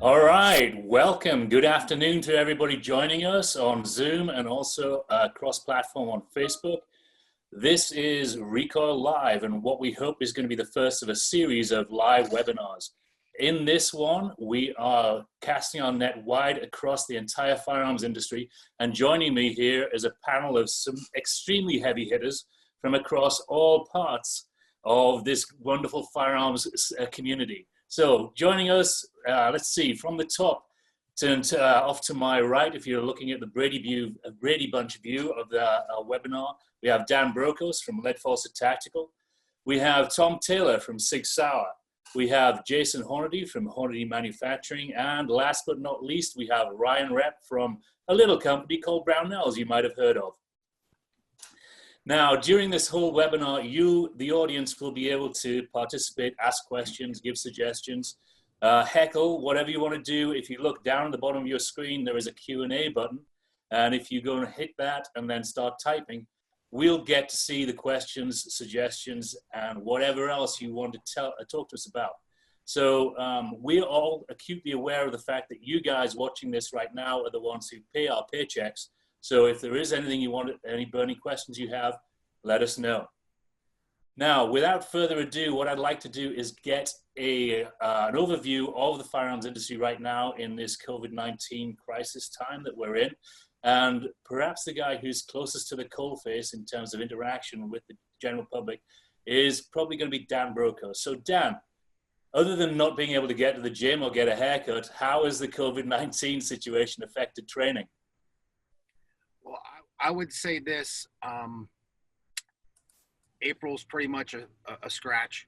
All right, welcome. Good afternoon to everybody joining us on Zoom and also cross-platform on Facebook. This is RECOIL Live, and what we hope is going to be the first of a series of live webinars. In this one, we are casting our net wide across the entire firearms industry, and joining me here is a panel of some extremely heavy hitters from across all parts of this wonderful firearms community. So joining us, let's see, from the top, off to my right, if you're looking at the Brady Bunch view of the webinar, we have Dan Brokos from Lead Faucet Tactical. We have Tom Taylor from Sig Sauer. We have Jason Hornady from Hornady Manufacturing. And last but not least, we have Ryan Rep from a little company called Brownells you might have heard of. Now, during this whole webinar, you, the audience, will be able to participate, ask questions, give suggestions, heckle, whatever you want to do. If you look down at the bottom of your screen, there is a Q&A button. And if you go and hit that and then start typing, we'll get to see the questions, suggestions, and whatever else you want to talk to us about. So we're all acutely aware of the fact that you guys watching this right now are the ones who pay our paychecks. So if there is anything you want, any burning questions you have, let us know. Now, without further ado, what I'd like to do is get an overview of the firearms industry right now in this COVID-19 crisis time that we're in. And perhaps the guy who's closest to the coalface in terms of interaction with the general public is probably going to be Dan Brokos. So Dan, other than not being able to get to the gym or get a haircut, how has the COVID-19 situation affected training? Well, I would say this, April's pretty much a scratch.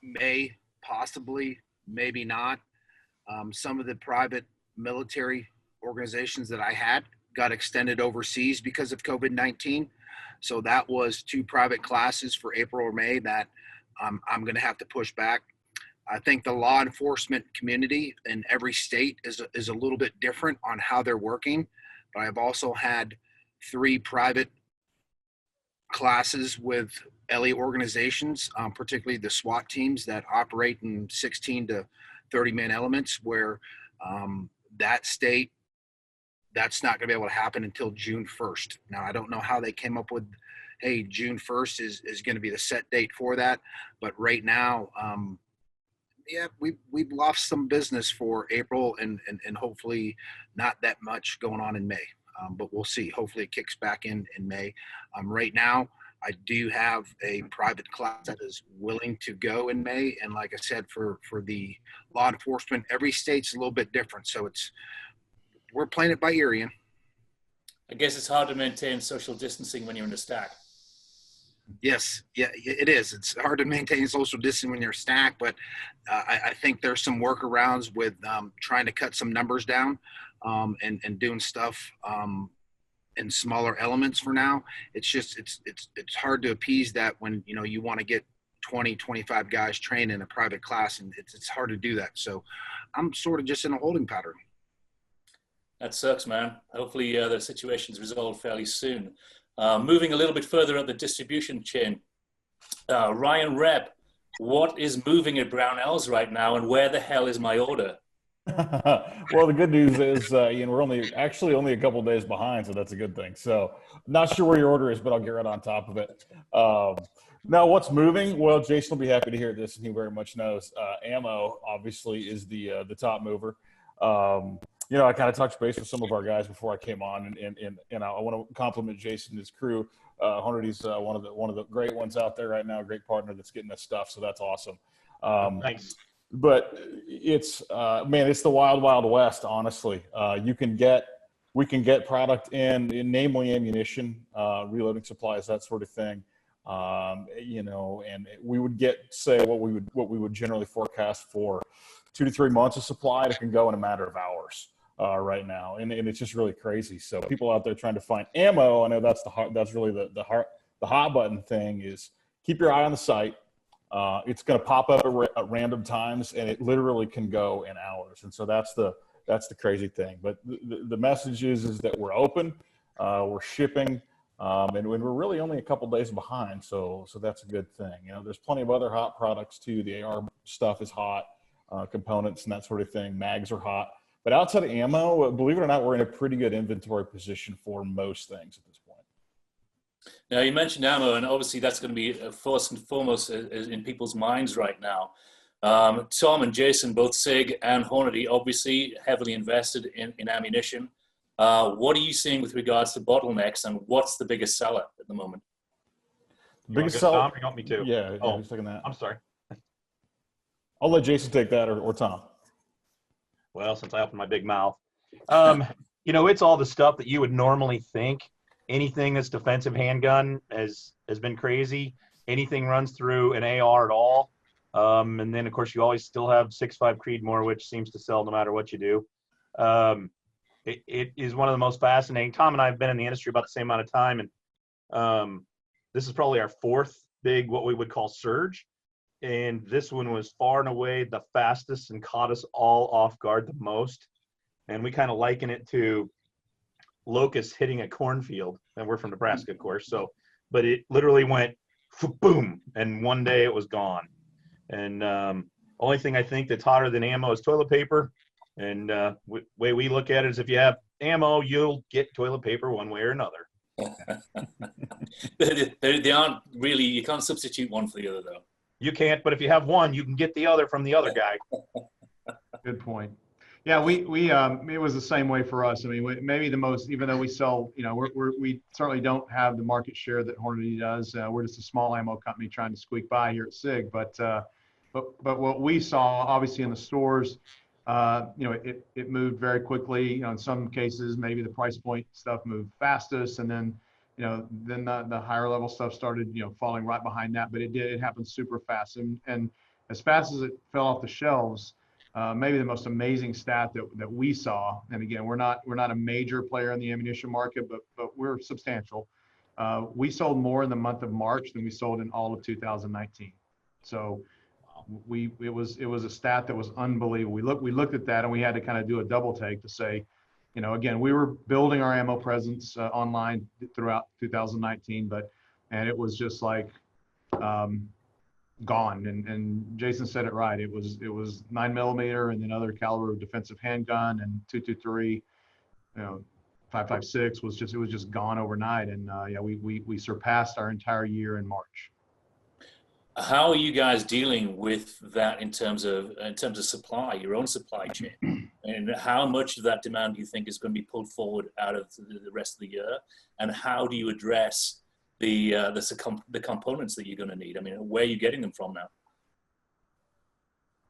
May, possibly, maybe not. Some of the private military organizations that I had got extended overseas because of COVID-19. So that was 2 private classes for April or May that I'm going to have to push back. I think the law enforcement community in every state is a little bit different on how they're working, but I've also had 3 private classes with LE organizations, particularly the SWAT teams that operate in 16 to 30-man elements, where that state, that's not going to be able to happen until June 1st. Now, I don't know how they came up with, hey, June 1st is going to be the set date for that, but right now, yeah, we've lost some business for April and hopefully not that much going on in May, but we'll see. Hopefully it kicks back in May. Right now, I do have a private class that is willing to go in May, and like I said, for the law enforcement, every state's a little bit different, so we're playing it by ear, Ian. I guess it's hard to maintain social distancing when you're in a stack. Yes, yeah, it is. It's hard to maintain social distancing when you're stacked, but I think there's some workarounds with trying to cut some numbers down and doing stuff in smaller elements for now. It's just it's hard to appease that when you want to get 20, 25 guys trained in a private class, and it's hard to do that. So I'm sort of just in a holding pattern. That sucks, man. Hopefully the situation's resolved fairly soon. Moving a little bit further up the distribution chain, Ryan Rep, what is moving at Brownells right now, and where the hell is my order? Well, the good news is, Ian, we're only a couple days behind, so that's a good thing. So not sure where your order is, but I'll get right on top of it. Now, what's moving? Well, Jason will be happy to hear this, and he very much knows. Ammo, obviously, is the top mover. I kind of touched base with some of our guys before I came on, and I want to compliment Jason and his crew. Hornady's one of the great ones out there right now, a great partner that's getting this stuff, so that's awesome. Thanks. But it's it's the wild, wild west. Honestly, we can get product in namely ammunition, reloading supplies, that sort of thing. And we would get, say, what we would generally forecast for 2 to 3 months of supply. It can go in a matter of hours right now, and it's just really crazy. So people out there trying to find ammo, I know that's really the hot button thing is keep your eye on the site. It's going to pop up at random times, and it literally can go in hours. And so that's the crazy thing. But the message is that we're open, we're shipping. And when we're really only a couple days behind, so that's a good thing. There's plenty of other hot products too. The AR stuff is hot, components and that sort of thing. Mags are hot, but outside of ammo, believe it or not, we're in a pretty good inventory position for most things at this point. Now, you mentioned ammo, and obviously that's going to be first and foremost in people's minds right now. Tom and Jason, both SIG and Hornady, obviously heavily invested in ammunition. What are you seeing with regards to bottlenecks, and what's the biggest seller at the moment? Biggest seller? Tom, you want me to? Yeah, Oh, who's taking that? I'm sorry. I'll let Jason take that, or Tom. Well, since I opened my big mouth, it's all the stuff that you would normally think. Anything that's defensive handgun has been crazy. Anything runs through an AR at all. And then, of course, you always still have 6.5 Creedmoor, which seems to sell no matter what you do. It is one of the most fascinating. Tom and I have been in the industry about the same amount of time, and this is probably our fourth big, what we would call surge. And this one was far and away the fastest and caught us all off guard the most. And we kind of liken it to locusts hitting a cornfield, and we're from Nebraska, of course. But it literally went boom, and one day it was gone. And only thing I think that's hotter than ammo is toilet paper. And way we look at it is if you have ammo, you'll get toilet paper one way or another. They aren't really, you can't substitute one for the other, though. You can't, but if you have one, you can get the other from the other guy. Good point. Yeah, we it was the same way for us. I mean, maybe the most, even though we sell, we certainly don't have the market share that Hornady does. We're just a small ammo company trying to squeak by here at SIG. But what we saw, obviously in the stores, it moved very quickly. In some cases, maybe the price point stuff moved fastest, and then the higher level stuff started, falling right behind that. But it happened super fast, and as fast as it fell off the shelves. Maybe the most amazing stat that we saw, and again, we're not a major player in the ammunition market, but we're substantial. We sold more in the month of March than we sold in all of 2019. So it was a stat that was unbelievable. We looked at that and we had to kind of do a double take to say, again, we were building our ammo presence online throughout 2019, and it was just like gone. And Jason said it right. It was 9mm and then other caliber defensive handgun, and 223, 5.56 was just gone overnight. And we surpassed our entire year in March. How are you guys dealing with that in terms of supply, your own supply chain? And how much of that demand do you think is going to be pulled forward out of the rest of the year? And how do you address the components that you're going to need? I mean, where are you getting them from now?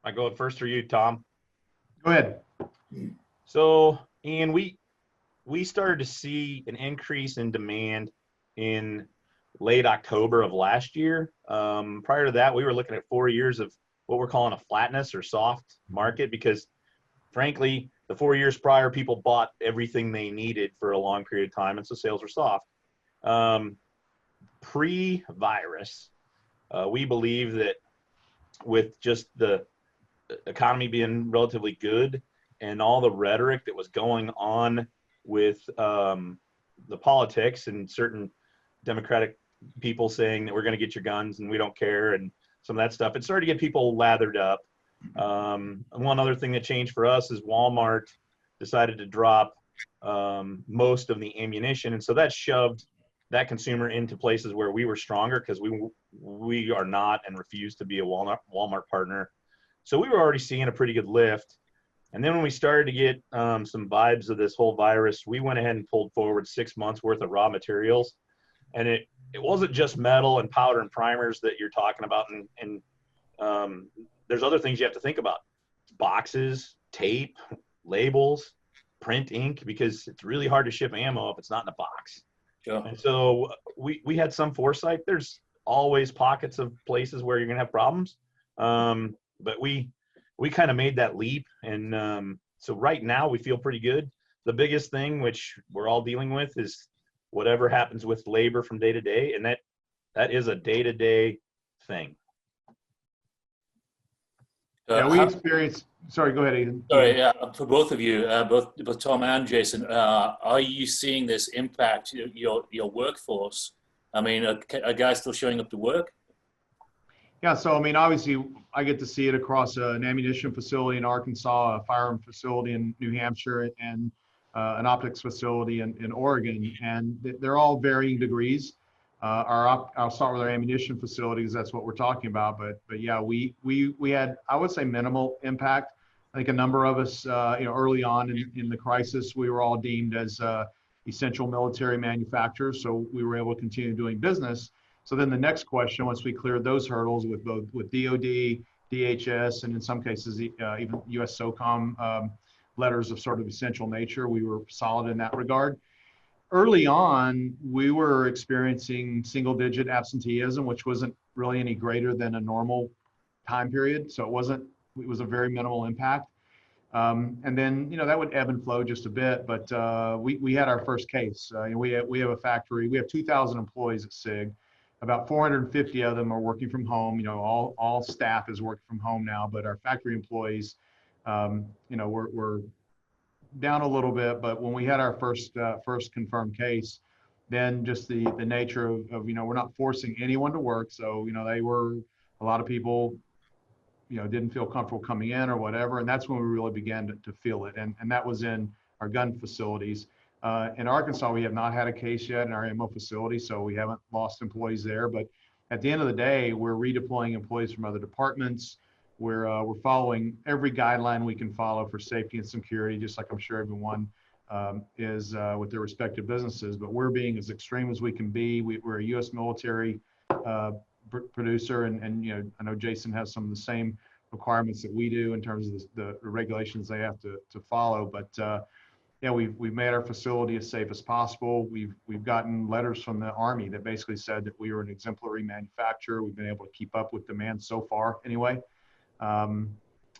I go first, or you, Tom? Go ahead. So, Ian, we started to see an increase in demand in late October of last year. Prior to that, we were looking at 4 years of what we're calling a flatness or soft market, because frankly, the 4 years prior, people bought everything they needed for a long period of time, and so sales were soft. Pre-virus, we believe that with just the economy being relatively good and all the rhetoric that was going on with the politics and certain Democratic people saying that we're going to get your guns and we don't care, and some of that stuff, it started to get people lathered up. One other thing that changed for us is Walmart decided to drop most of the ammunition, and so that shoved that consumer into places where we were stronger, because we are not and refuse to be a Walmart partner. So we were already seeing a pretty good lift. And then when we started to get some vibes of this whole virus, we went ahead and pulled forward 6 months worth of raw materials. And it wasn't just metal and powder and primers that you're talking about. And there's other things you have to think about: boxes, tape, labels, print ink, because it's really hard to ship ammo if it's not in a box. Sure. And so we had some foresight. There's always pockets of places where you're going to have problems. But we kind of made that leap. And so right now we feel pretty good. The biggest thing, which we're all dealing with, is whatever happens with labor from day to day. And that is a day-to-day thing. Yeah, we experienced. Sorry, go ahead, Ethan. Sorry, for both of you, both Tom and Jason, are you seeing this impact your workforce? I mean, are guys still showing up to work? Yeah, so I mean, obviously, I get to see it across an ammunition facility in Arkansas, a firearm facility in New Hampshire, and an optics facility in Oregon, and they're all varying degrees. I'll start with our ammunition facilities. That's what we're talking about. But yeah, we had, I would say, minimal impact. I think a number of us, early on in the crisis, we were all deemed as essential military manufacturers, so we were able to continue doing business. So then the next question, once we cleared those hurdles with DOD, DHS, and in some cases even US SOCOM letters of sort of essential nature, we were solid in that regard. Early on, we were experiencing single-digit absenteeism, which wasn't really any greater than a normal time period. So it was a very minimal impact. And then, that would ebb and flow just a bit, but we had our first case. We have a factory, we have 2,000 employees at SIG. About 450 of them are working from home. All staff is working from home now, but our factory employees, we're down a little bit. But when we had our first confirmed case, then just the nature of we're not forcing anyone to work. So, a lot of people, didn't feel comfortable coming in or whatever. And that's when we really began to feel it. And that was in our gun facilities. In Arkansas, we have not had a case yet in our ammo facility, so we haven't lost employees there. But at the end of the day, we're redeploying employees from other departments. We're following every guideline we can follow for safety and security, just like I'm sure everyone is with their respective businesses. But we're being as extreme as we can be. We're a U.S. military producer, and I know Jason has some of the same requirements that we do in terms of the regulations they have to follow. But we've made our facility as safe as possible. We've gotten letters from the Army that basically said that we were an exemplary manufacturer. We've been able to keep up with demand so far, anyway.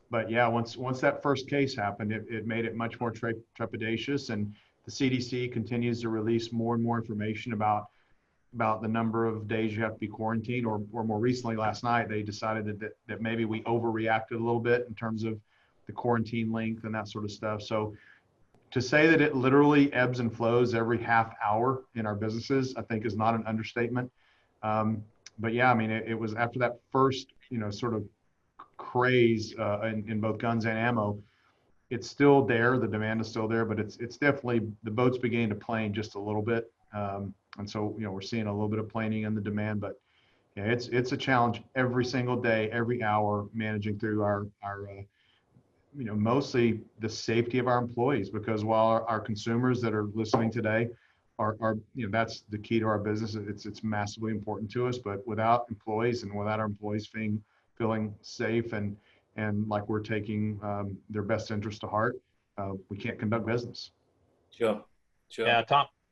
But yeah, once that first case happened, it made it much more trepidatious, and the CDC continues to release more and more information about the number of days you have to be quarantined, or more recently last night, they decided that maybe we overreacted a little bit in terms of the quarantine length and that sort of stuff. So to say that it literally ebbs and flows every half hour in our businesses, I think is not an understatement. But yeah, I mean, it was after that first, sort of craze in both guns and ammo, it's still there. The demand is still there, but it's definitely, the boat's beginning to plane just a little bit. And so, we're seeing a little bit of planing in the demand, but yeah, it's a challenge every single day, every hour, managing through our mostly the safety of our employees, because while our consumers that are listening today are that's the key to our business. It's massively important to us, but without employees and without our employees feeling safe and like we're taking their best interest to heart, we can't conduct business. Sure. Yeah,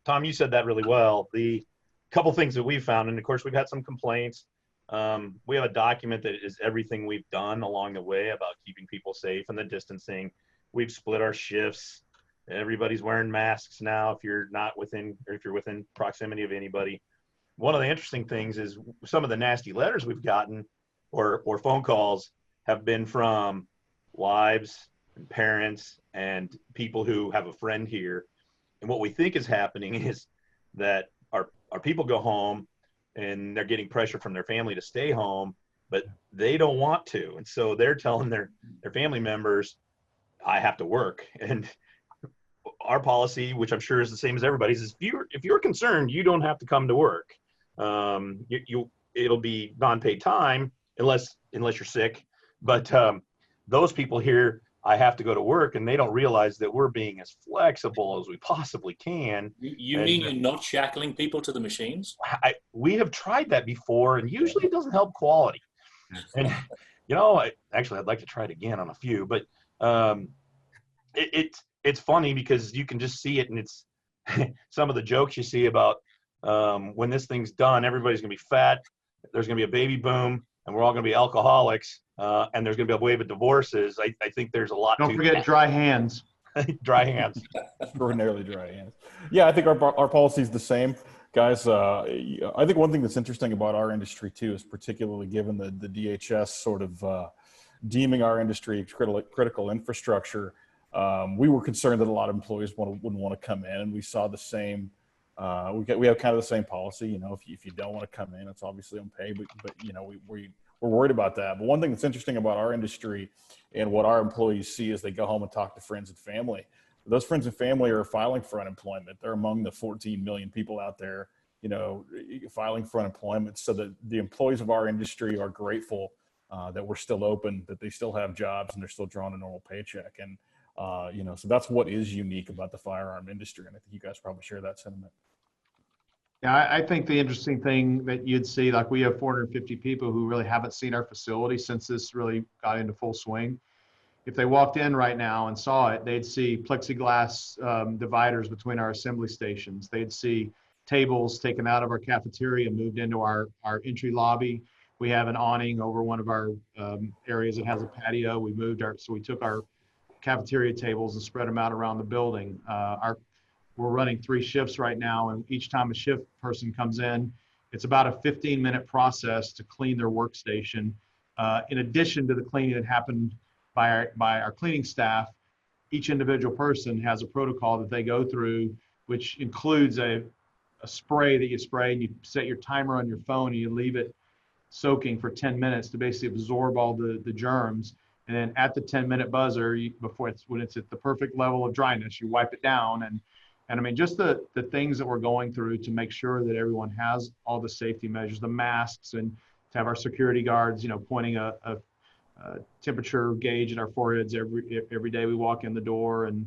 Tom, you said that really well. The couple things that we've found, and of course we've had some complaints. We have a document that is everything we've done along the way about keeping people safe and the distancing. We've split our shifts. Everybody's wearing masks now if you're not within, or if you're within proximity of anybody. One of the interesting things is some of the nasty letters we've gotten or phone calls have been from wives and parents and people who have a friend here. And what we think is happening is that our people go home and they're getting pressure from their family to stay home, but they don't want to. And so they're telling their family members, I have to work. And our policy, which I'm sure is the same as everybody's, is if you're concerned, you don't have to come to work. It'll be non-paid time unless you're sick. But those people here, I have to go to work, and they don't realize that we're being as flexible as we possibly can. You mean you're not shackling people to the machines? We have tried that before, and usually it doesn't help quality. And I'd like to try it again on a few, but it's funny because you can just see it, and it's some of the jokes you see about when this thing's done, everybody's gonna be fat, there's gonna be a baby boom, and we're all gonna be alcoholics, and there's gonna be a wave of divorces. I think there's a lot. Don't forget dry hands. Dry hands. Extraordinarily dry hands. Yeah, I think our policy is the same, guys. I think one thing that's interesting about our industry too is particularly given the DHS sort of deeming our industry critical infrastructure, we were concerned that a lot of employees wouldn't want to come in, and we saw the same. We have kind of the same policy. You know, if you don't want to come in, it's obviously on pay, but you know, we're worried about that. But one thing that's interesting about our industry and what our employees see as they go home and talk to friends and family, those friends and family are filing for unemployment. They're among the 14 million people out there, you know, filing for unemployment. So that the employees of our industry are grateful that we're still open, that they still have jobs, and they're still drawing a normal paycheck. And you know, so that's what is unique about the firearm industry. And I think you guys probably share that sentiment. Yeah, I think the interesting thing that you'd see, like we have 450 people who really haven't seen our facility since this really got into full swing. If they walked in right now and saw it, they'd see plexiglass dividers between our assembly stations. They'd see tables taken out of our cafeteria, moved into our entry lobby. We have an awning over one of our areas that has a patio. So we took our cafeteria tables and spread them out around the building. We're running 3 shifts right now, and each time a shift person comes in, it's about a 15-minute process to clean their workstation. In addition to the cleaning that happened by our cleaning staff, each individual person has a protocol that they go through, which includes a spray that you spray, and you set your timer on your phone, and you leave it soaking for 10 minutes to basically absorb all the germs. And then at the 10-minute buzzer, when it's at the perfect level of dryness, you wipe it down. And I mean, just the things that we're going through to make sure that everyone has all the safety measures, the masks, and to have our security guards, you know, pointing a temperature gauge at our foreheads every day we walk in the door. And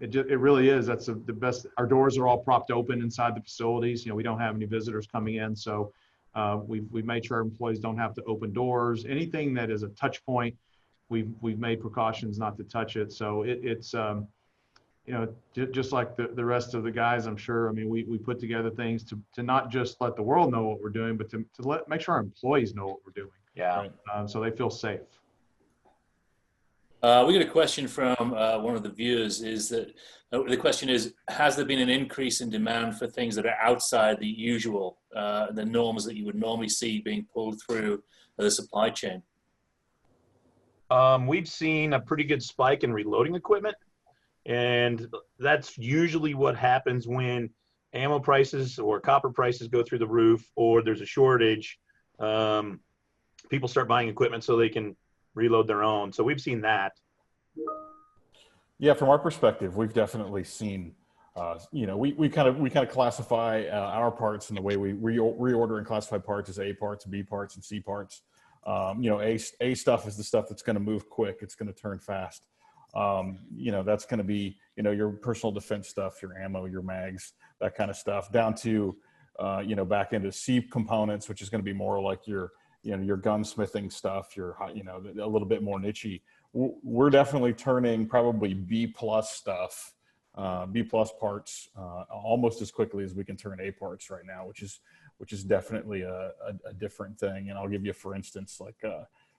it really is, that's the best. Our doors are all propped open inside the facilities. You know, we don't have any visitors coming in. So we've made sure our employees don't have to open doors. Anything that is a touch point, we've made precautions not to touch it. So it's you know, just like the rest of the guys, I'm sure. I mean, we put together things to not just let the world know what we're doing, but to make sure our employees know what we're doing. Yeah. So they feel safe. We got a question from one of the viewers. Is that the question is, has there been an increase in demand for things that are outside the usual, the norms that you would normally see being pulled through the supply chain? We've seen a pretty good spike in reloading equipment, and that's usually what happens when ammo prices or copper prices go through the roof, or there's a shortage. People start buying equipment so they can reload their own. So we've seen that. Yeah, from our perspective, we've definitely seen. You know, we kind of classify our parts in the way we reorder and classify parts as A parts, B parts, and C parts. You know, A stuff is the stuff that's going to move quick. It's going to turn fast. You know, that's going to be, you know, your personal defense stuff, your ammo, your mags, that kind of stuff, down to, you know, back into C components, which is going to be more like your, you know, your gunsmithing stuff, your, you know, a little bit more nichey. We're definitely turning probably B plus stuff, B plus parts, almost as quickly as we can turn A parts right now, which is definitely a different thing. And I'll give you, for instance, like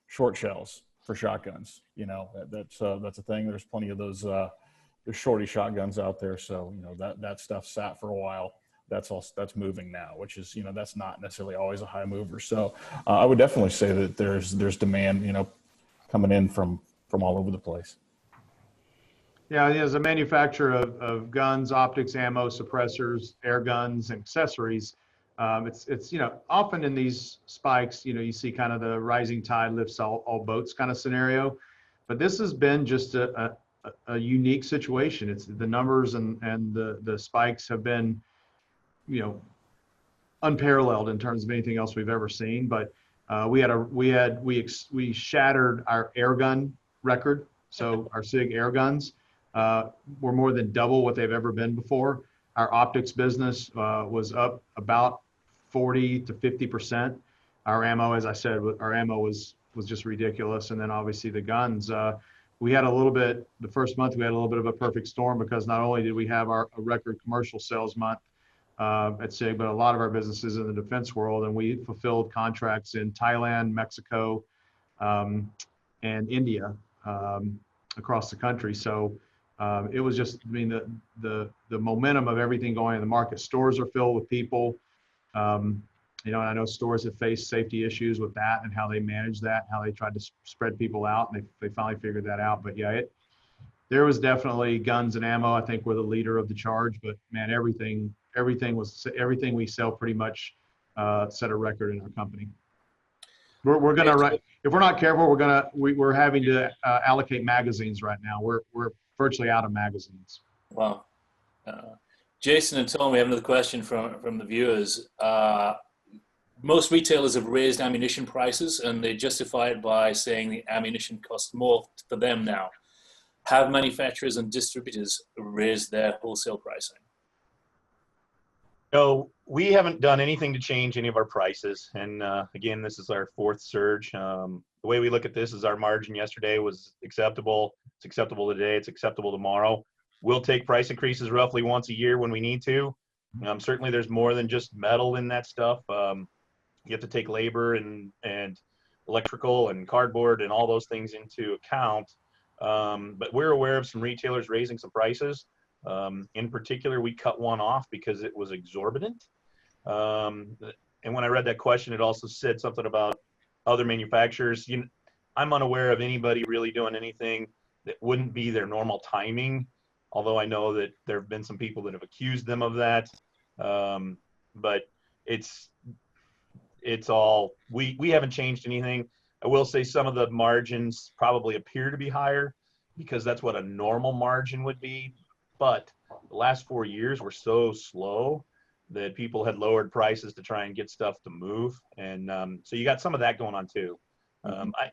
short shells for shotguns. You know, that's a thing. There's plenty of those there's shorty shotguns out there. So, you know, that stuff sat for a while. That's moving now, which is, you know, that's not necessarily always a high mover. So I would definitely say that there's demand, you know, coming in from all over the place. Yeah, as a manufacturer of guns, optics, ammo, suppressors, air guns, and accessories, it's you know, often in these spikes, you know, you see kind of the rising tide lifts all boats kind of scenario, but this has been just a unique situation. It's the numbers and the spikes have been, you know, unparalleled in terms of anything else we've ever seen. But we shattered our air gun record. So our SIG air guns were more than double what they've ever been before. Our optics business was up about 40 to 50%. Our ammo, as I said, our ammo was just ridiculous. And then obviously the guns, we had a little bit, the first month we had a little bit of a perfect storm, because not only did we have a record commercial sales month at SIG, but a lot of our businesses in the defense world, and we fulfilled contracts in Thailand, Mexico, and India, across the country. So it was just, I mean, the momentum of everything going in the market. Stores are filled with people. You know, and I know stores have faced safety issues with that and how they manage that, how they tried to spread people out, and they finally figured that out. But yeah, there was definitely guns and ammo. I think we're the leader of the charge, but man, everything we sell pretty much set a record in our company. We're gonna if we're not careful, we're having to allocate magazines right now. We're virtually out of magazines. Wow. Jason and Tom, we have another question from the viewers. Most retailers have raised ammunition prices, and they justify it by saying the ammunition costs more for them now. Have manufacturers and distributors raised their wholesale pricing? No, we haven't done anything to change any of our prices. And again, this is our fourth surge. The way we look at this is our margin yesterday was acceptable. It's acceptable today. It's acceptable tomorrow. We'll take price increases roughly once a year when we need to. Certainly there's more than just metal in that stuff. You have to take labor and electrical and cardboard and all those things into account. But we're aware of some retailers raising some prices. In particular, we cut one off because it was exorbitant. And when I read that question, it also said something about other manufacturers. I'm unaware of anybody really doing anything that wouldn't be their normal timing, although I know that there have been some people that have accused them of that. But it's all, we haven't changed anything. I will say some of the margins probably appear to be higher because that's what a normal margin would be. But the last 4 years were so slow that people had lowered prices to try and get stuff to move. And so you got some of that going on too. I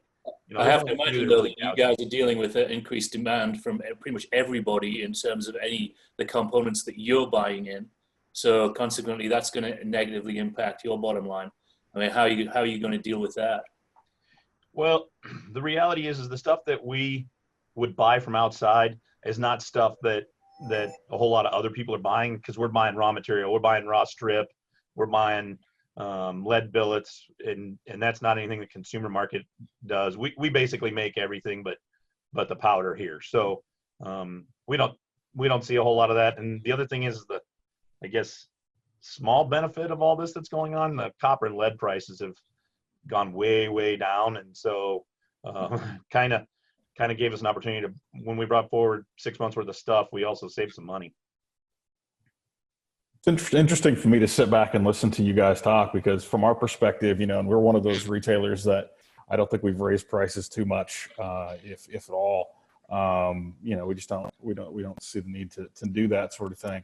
have to imagine though that you guys are dealing with increased demand from pretty much everybody in terms of the components that you're buying in. So consequently, that's going to negatively impact your bottom line. I mean, how are you going to deal with that? Well, the reality is the stuff that we would buy from outside is not stuff that a whole lot of other people are buying, because we're buying raw material, we're buying raw strip, we're buying lead billets, and that's not anything the consumer market does. We basically make everything but the powder here. So we don't see a whole lot of that. And the other thing is I guess small benefit of all this that's going on, the copper and lead prices have gone way down, and so kind of gave us an opportunity to, when we brought forward 6 months worth of stuff, we also saved some money. It's interesting for me to sit back and listen to you guys talk, because from our perspective, and we're one of those retailers that I don't think we've raised prices too much, if at all. We just don't see the need to do that sort of thing.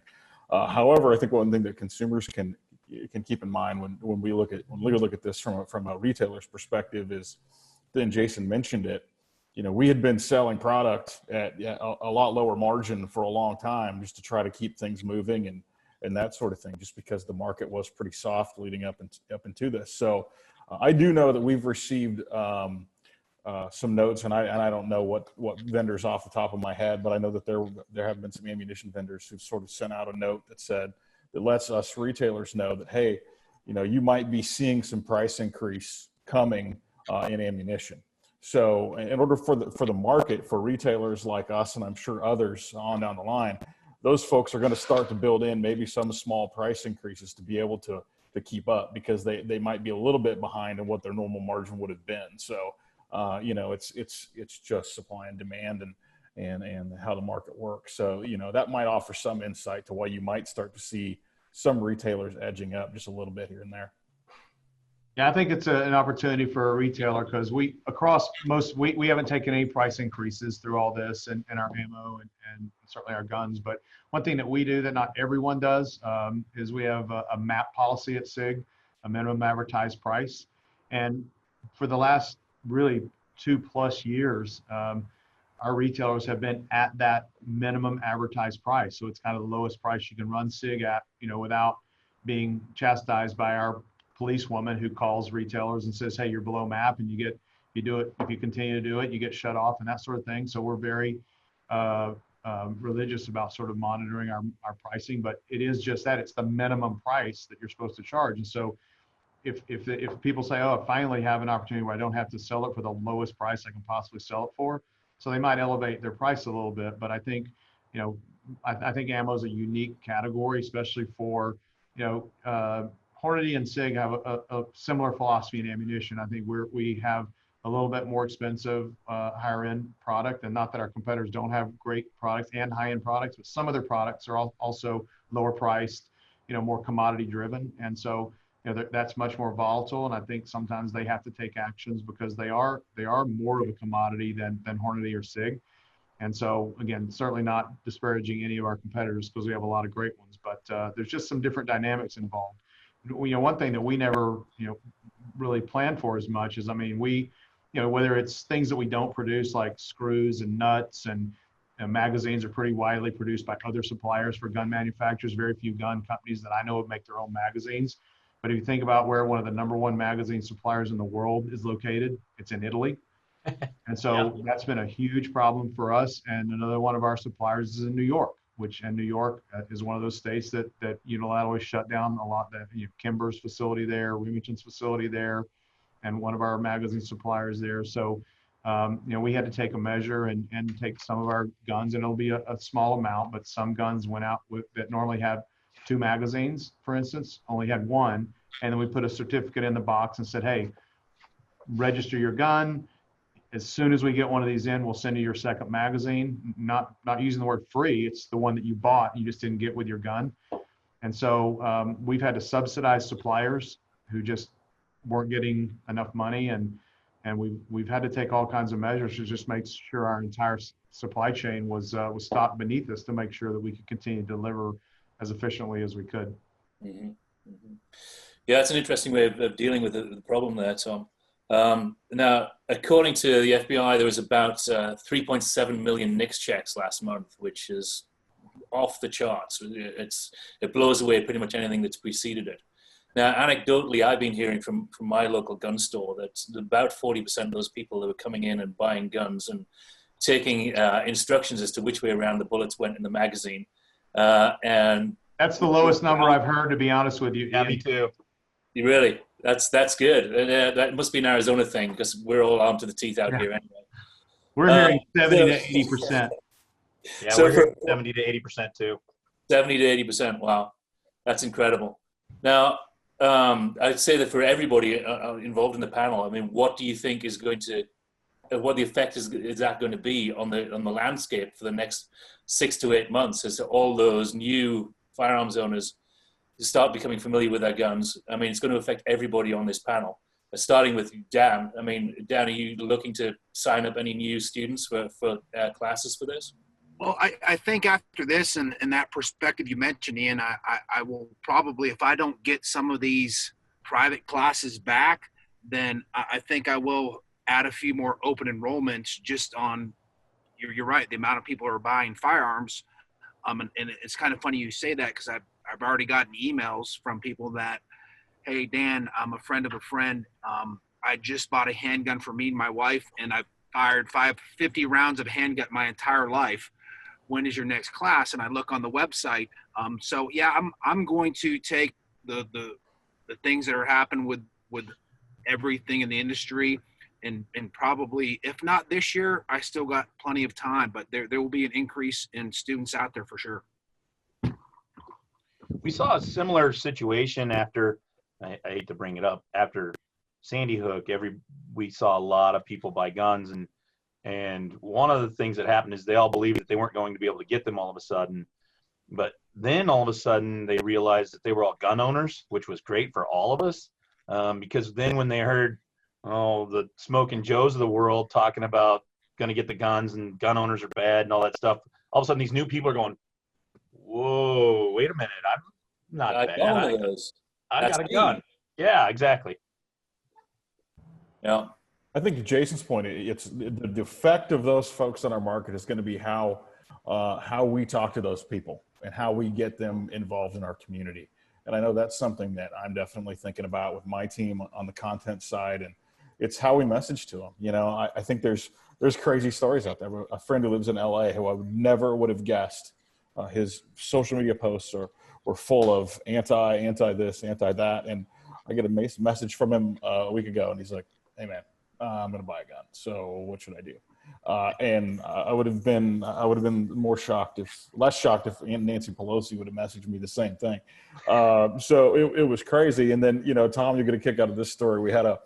However, I think one thing that consumers can keep in mind when we look at this from a retailer's perspective is, then Jason mentioned it, we had been selling product at a lot lower margin for a long time just to try to keep things moving and that sort of thing, just because the market was pretty soft leading up into this. So I do know that we've received some notes, and I don't know what vendors off the top of my head, but I know that there have been some ammunition vendors who've sort of sent out a note that lets us retailers know that, hey, you might be seeing some price increase coming in ammunition. So in order for the market, for retailers like us, and I'm sure others on down the line, those folks are going to start to build in maybe some small price increases to be able to keep up, because they might be a little bit behind in what their normal margin would have been. So it's just supply and demand and how the market works. So that might offer some insight to why you might start to see some retailers edging up just a little bit here and there. Yeah, I think it's an opportunity for a retailer, because we haven't taken any price increases through all this and our ammo and certainly our guns. But one thing that we do that not everyone does is we have a MAP policy at SIG, a minimum advertised price. And for the last really 2+ years, our retailers have been at that minimum advertised price. So it's kind of the lowest price you can run SIG at, without being chastised by our policewoman who calls retailers and says, hey, you're below MAP, and you do it, if you continue to do it, you get shut off and that sort of thing. So we're very religious about sort of monitoring our pricing, but it is just that, it's the minimum price that you're supposed to charge. And so if people say, oh, I finally have an opportunity where I don't have to sell it for the lowest price I can possibly sell it for, so they might elevate their price a little bit. But I think, I think ammo is a unique category, especially for, Hornady and SIG have a similar philosophy in ammunition. I think we have a little bit more expensive, higher end product, and not that our competitors don't have great products and high end products, but some of their products are also lower priced, more commodity driven. And so, that's much more volatile. And I think sometimes they have to take actions because they are more of a commodity than Hornady or SIG. And so, again, certainly not disparaging any of our competitors because we have a lot of great ones, but there's just some different dynamics involved. One thing that we never, really plan for as much is, whether it's things that we don't produce like screws and nuts and magazines are pretty widely produced by other suppliers for gun manufacturers. Very few gun companies that I know of make their own magazines. But if you think about where one of the #1 magazine suppliers in the world is located, it's in Italy. And so that's been a huge problem for us. And another one of our suppliers is in New York, and New York is one of those states that unilaterally shut down a lot. That Kimber's facility there, Remington's facility there, and one of our magazine suppliers there. So, we had to take a measure and take some of our guns, and it'll be a small amount, but some guns went out that normally had 2 magazines, for instance, only had 1. And then we put a certificate in the box and said, hey, register your gun. As soon as we get one of these in, we'll send you your second magazine. Not using the word free, it's the one that you bought, you just didn't get with your gun. And so we've had to subsidize suppliers who just weren't getting enough money, and we've had to take all kinds of measures to just make sure our entire supply chain was stocked beneath us to make sure that we could continue to deliver as efficiently as we could. Mm-hmm. Mm-hmm. Yeah, it's an interesting way of dealing with the problem there, Tom. Now, according to the FBI, there was about 3.7 million NICS checks last month, which is off the charts. It blows away pretty much anything that's preceded it. Now, anecdotally, I've been hearing from my local gun store that about 40% of those people that were coming in and buying guns and taking instructions as to which way around the bullets went in the magazine. And that's the lowest number I've heard, to be honest with you. Yeah, me too. Really? That's good. That must be an Arizona thing because we're all armed to the teeth out here anyway. We're hearing 70 to 80%. Yeah, so we're hearing 70 to 80% too. 70 to 80%. Wow, that's incredible. Now, I'd say that for everybody involved in the panel, what do you think is going to, what the effect is that going to be on the landscape for the next 6 to 8 months as all those new firearms owners start becoming familiar with their guns? It's going to affect everybody on this panel, starting with Dan. Dan, are you looking to sign up any new students for classes for this? Well, I think after this and that perspective you mentioned, Ian, I will probably, if I don't get some of these private classes back, then I think I will add a few more open enrollments just on, you're right, the amount of people who are buying firearms. And it's kind of funny you say that because I've already gotten emails from people that, hey, Dan, I'm a friend of a friend. I just bought a handgun for me and my wife, and I've fired 50 rounds of handgun my entire life. When is your next class? And I look on the website. So yeah, I'm going to take the things that are happening with everything in the industry, and probably, if not this year, I still got plenty of time, but there will be an increase in students out there for sure. We saw a similar situation after, I hate to bring it up, after Sandy Hook. We saw a lot of people buy guns, and one of the things that happened is they all believed that they weren't going to be able to get them all of a sudden. But then all of a sudden they realized that they were all gun owners, which was great for all of us. Because then when they heard, the Smoking Joes of the world talking about going to get the guns and gun owners are bad and all that stuff, all of a sudden these new people are going, whoa, wait a minute. I'm not bad. I got a gun. Yeah, exactly. Yeah. I think to Jason's point, it's the effect of those folks on our market is going to be how we talk to those people and how we get them involved in our community. And I know that's something that I'm definitely thinking about with my team on the content side, and it's how we message to them. I think there's crazy stories out there. A friend who lives in LA who I never would have guessed his social media posts were full of anti this, anti that. And I get a message from him a week ago, and he's like, hey man, I'm going to buy a gun. So what should I do? And I would have been less shocked if Nancy Pelosi would have messaged me the same thing. So it was crazy. And then, Tom, you're going to kick out of this story. We have a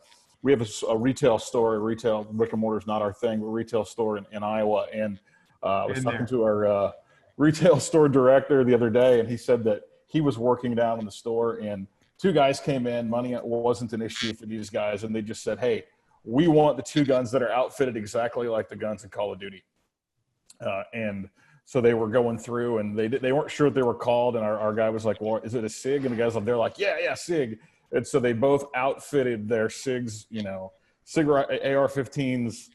retail store. Retail brick and mortar is not our thing, but retail store in Iowa. And I was talking to our retail store director the other day, and he said that he was working down in the store, and two guys came in. Money wasn't an issue for these guys, and they just said, "Hey, we want the two guns that are outfitted exactly like the guns in Call of Duty." And so they were going through, and they weren't sure what they were called. And our guy was like, "Well, is it a SIG?" And the guys up there like, "Yeah, SIG." And so they both outfitted their SIGs, SIG AR-15s,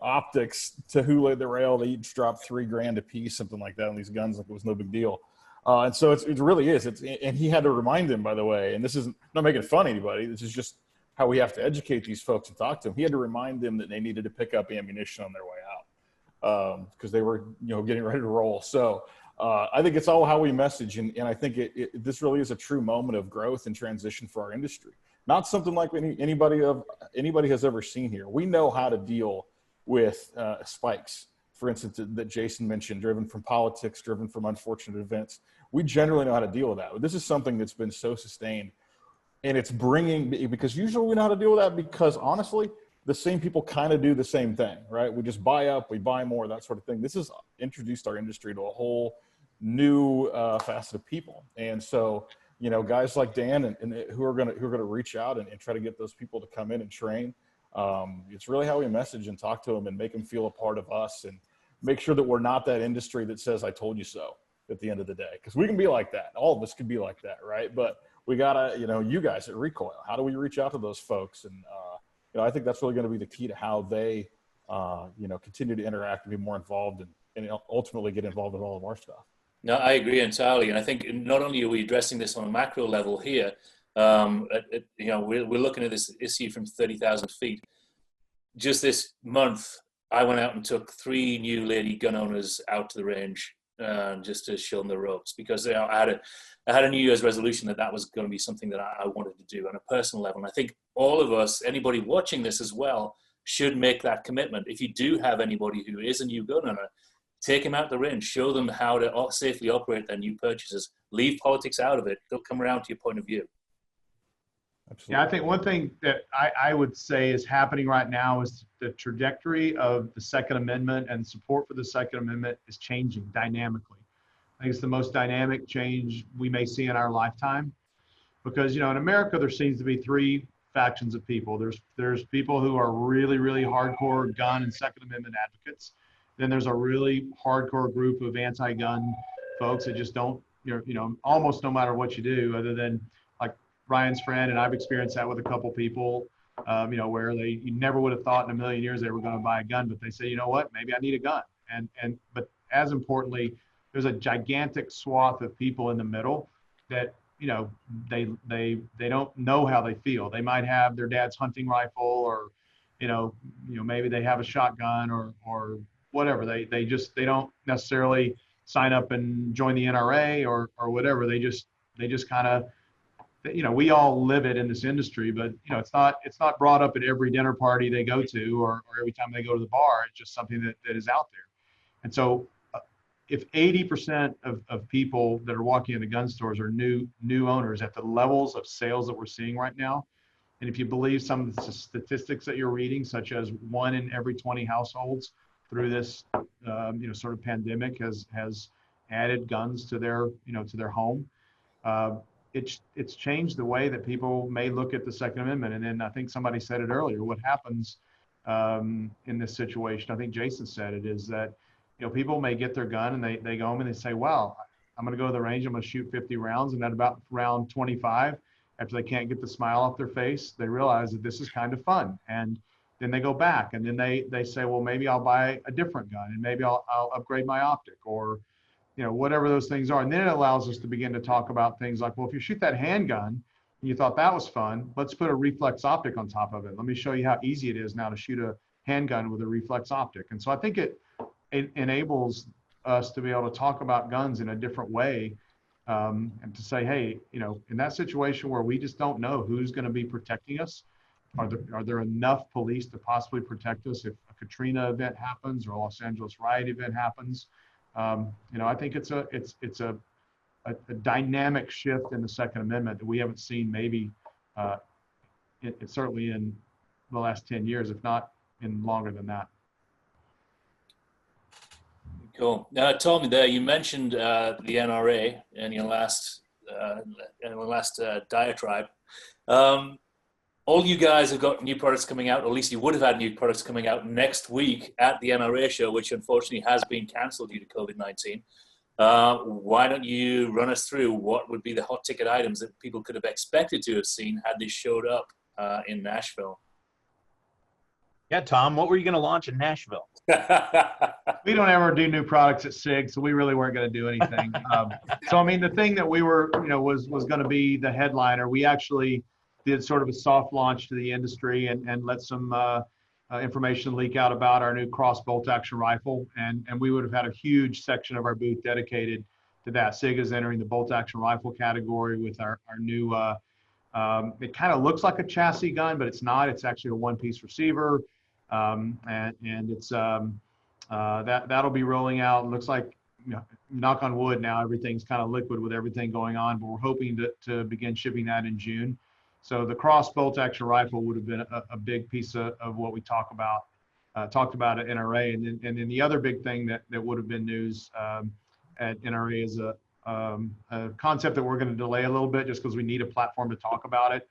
optics to Hula the rail. They each dropped $3,000 a piece, something like that, on these guns, like it was no big deal. And so it really is. And he had to remind them, by the way, and this isn't not making fun of anybody. This is just how we have to educate these folks and talk to them. He had to remind them that they needed to pick up ammunition on their way out because they were, getting ready to roll. So I think it's all how we message. And I think this really is a true moment of growth and transition for our industry. Not something like anybody has ever seen here. We know how to deal with spikes, for instance, that Jason mentioned, driven from politics, driven from unfortunate events. We generally know how to deal with that. But this is something that's been so sustained. And it's because usually we know how to deal with that because honestly, the same people kind of do the same thing, right? We just buy up, we buy more, that sort of thing. This has introduced our industry to a whole new facet of people. And so, guys like Dan and who are going to reach out and try to get those people to come in and train. It's really how we message and talk to them and make them feel a part of us and make sure that we're not that industry that says, "I told you so," at the end of the day. Because we can be like that. All of us can be like that, right? But we gotta, you guys at Recoil, how do we reach out to those folks? And, I think that's really going to be the key to how they, continue to interact and be more involved and ultimately get involved with all of our stuff. No, I agree entirely. And I think not only are we addressing this on a macro level here, we're looking at this issue from 30,000 feet. Just this month, I went out and took 3 new lady gun owners out to the range just to show them the ropes because I had a New Year's resolution that was going to be something that I wanted to do on a personal level. And I think all of us, anybody watching this as well, should make that commitment. If you do have anybody who is a new gun owner, take them out the range, show them how to safely operate their new purchases, leave politics out of it. They'll come around to your point of view. Absolutely. Yeah, I think one thing that I would say is happening right now is the trajectory of the Second Amendment and support for the Second Amendment is changing dynamically. I think it's the most dynamic change we may see in our lifetime because, in America, there seems to be 3 factions of people. There's people who are really, really hardcore gun and Second Amendment advocates. Then there's a really hardcore group of anti-gun folks that just don't, almost no matter what you do, other than like Ryan's friend, and I've experienced that with a couple people, where you never would have thought in a million years they were going to buy a gun, but they say, you know what, maybe I need a gun. But as importantly, there's a gigantic swath of people in the middle that, they don't know how they feel. They might have their dad's hunting rifle or, maybe they have a shotgun or whatever. They don't necessarily sign up and join the NRA or whatever. They just kind of, we all live it in this industry, but it's not brought up at every dinner party they go to or every time they go to the bar. It's just something that is out there. And so if 80% of people that are walking into gun stores are new owners at the levels of sales that we're seeing right now, and if you believe some of the statistics that you're reading, such as 1 in every 20 households through this, sort of pandemic has added guns to their home. It's changed the way that people may look at the Second Amendment. And then I think somebody said it earlier, what happens in this situation, I think Jason said it, is that, people may get their gun and they go home and they say, wow, I'm going to go to the range, I'm going to shoot 50 rounds. And at about round 25, after they can't get the smile off their face, they realize that this is kind of fun. And then they go back and then they say, well, maybe I'll buy a different gun and maybe I'll upgrade my optic or, whatever those things are. And then it allows us to begin to talk about things like, well, if you shoot that handgun and you thought that was fun, let's put a reflex optic on top of it. Let me show you how easy it is now to shoot a handgun with a reflex optic. And so I think it enables us to be able to talk about guns in a different way, and to say, hey, in that situation where we just don't know who's going to be protecting us, are there enough police to possibly protect us if a Katrina event happens or a Los Angeles riot event happens? I think it's a dynamic shift in the Second Amendment that we haven't seen maybe certainly in the last 10 years, if not in longer than that. Cool. Tom, there you mentioned the NRA in your last diatribe. All you guys have got new products coming out, or at least you would have had new products coming out next week at the NRA show, which unfortunately has been cancelled due to COVID-19. Why don't you run us through what would be the hot ticket items that people could have expected to have seen had they showed up in Nashville? Yeah, Tom, what were you going to launch in Nashville? We don't ever do new products at SIG, so we really weren't going to do anything. So, I mean, the thing that we were, was going to be the headliner. We actually did sort of a soft launch to the industry and let some information leak out about our new cross bolt action rifle. And we would have had a huge section of our booth dedicated to that. SIG is entering the bolt action rifle category with our new, it kind of looks like a chassis gun, but it's not. It's actually a one-piece receiver. And it's that'll be rolling out. It looks like, knock on wood, now everything's kind of liquid with everything going on, but we're hoping to begin shipping that in June. So the cross bolt action rifle would have been a big piece of what we talked about at NRA. And then the other big thing that would have been news at NRA is a concept that we're going to delay a little bit just because we need a platform to talk about it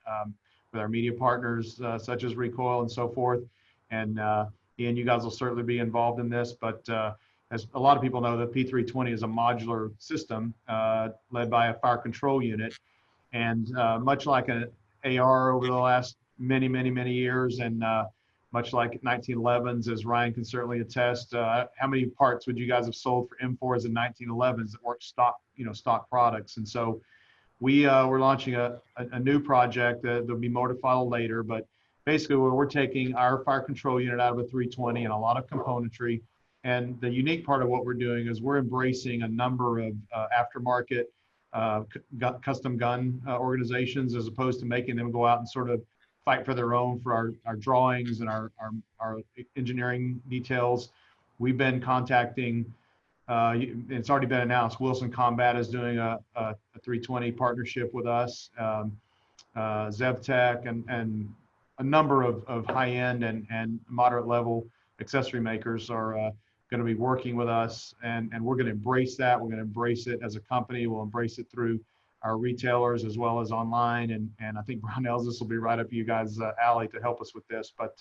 with our media partners such as RECOIL and so forth. And Ian, you guys will certainly be involved in this, but as a lot of people know, the P320 is a modular system led by a fire control unit. And much like an AR over the last many years, and much like 1911s, as Ryan can certainly attest, how many parts would you guys have sold for M4s and 1911s that weren't stock products? And so we're launching a new project that will be more to follow later, but basically where we're taking our fire control unit out of a 320 and a lot of componentry. And the unique part of what we're doing is we're embracing a number of aftermarket custom gun organizations, as opposed to making them go out and sort of fight for their own for our drawings and our engineering details. We've been contacting, it's already been announced, Wilson Combat is doing a 320 partnership with us, ZevTech and a number of high-end and moderate level accessory makers are going to be working with us, and we're going to embrace that. We're going to embrace it as a company. We'll embrace it through our retailers as well as online, and I think Brownells, this will be right up you guys' alley to help us with this. But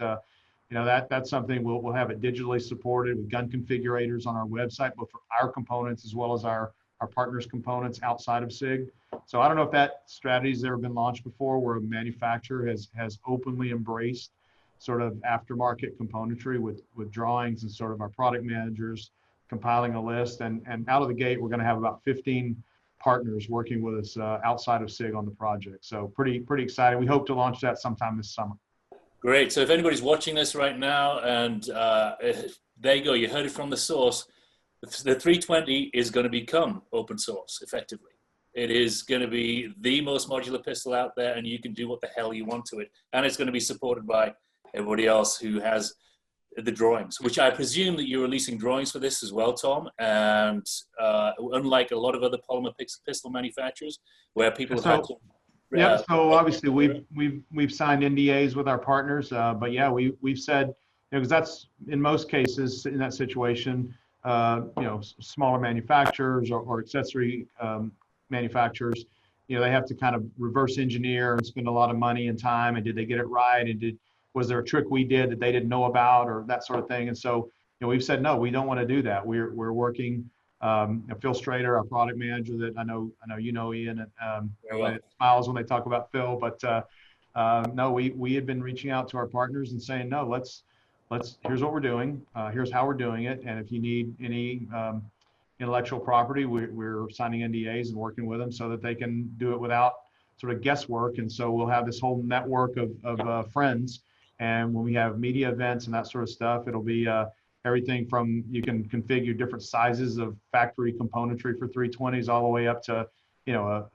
that's something we'll have it digitally supported with gun configurators on our website, both for our components as well as our partners' components outside of SIG. So I don't know if that strategy has ever been launched before, where a manufacturer has openly embraced sort of aftermarket componentry with drawings and sort of our product managers compiling a list. And out of the gate, we're going to have about 15 partners working with us outside of SIG on the project. So pretty excited. We hope to launch that sometime this summer. Great. So if anybody's watching this right now, and there you go, you heard it from the source, the 320 is going to become open source effectively. It is going to be the most modular pistol out there, and you can do what the hell you want to it. And it's going to be supported by everybody else who has the drawings, which I presume that you're releasing drawings for this as well, Tom. And unlike a lot of other polymer pistol manufacturers, where people have had to. Yeah. So obviously we've signed NDAs with our partners, but yeah, we've said, because that's in most cases in that situation, smaller manufacturers or accessory manufacturers, they have to kind of reverse engineer and spend a lot of money and time. And did they get it right? And was there a trick we did that they didn't know about, or that sort of thing? And so, we've said, no, we don't want to do that. We're working, Phil Strader, our product manager that I know Ian, and smiles when they talk about Phil, but no, we had been reaching out to our partners and saying, no, let's here's what we're doing. Here's how we're doing it. And if you need any intellectual property, we're signing NDAs and working with them so that they can do it without sort of guesswork. And so we'll have this whole network of friends. And when we have media events and that sort of stuff, it'll be everything from, you can configure different sizes of factory componentry for 320s all the way up to, a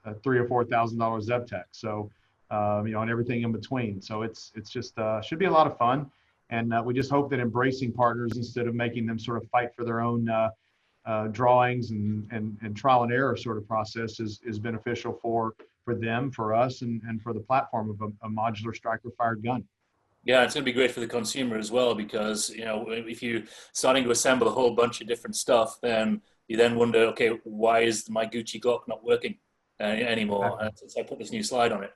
$3,000 or $4,000 ZevTech. So and everything in between. So it's just should be a lot of fun. And we just hope that embracing partners instead of making them sort of fight for their own drawings and trial and error sort of process is beneficial for them, for us, and for the platform of a modular striker fired gun. Yeah, it's going to be great for the consumer as well, because if you're starting to assemble a whole bunch of different stuff, then you then wonder, okay, why is my Gucci Glock not working anymore since I put this new slide on it?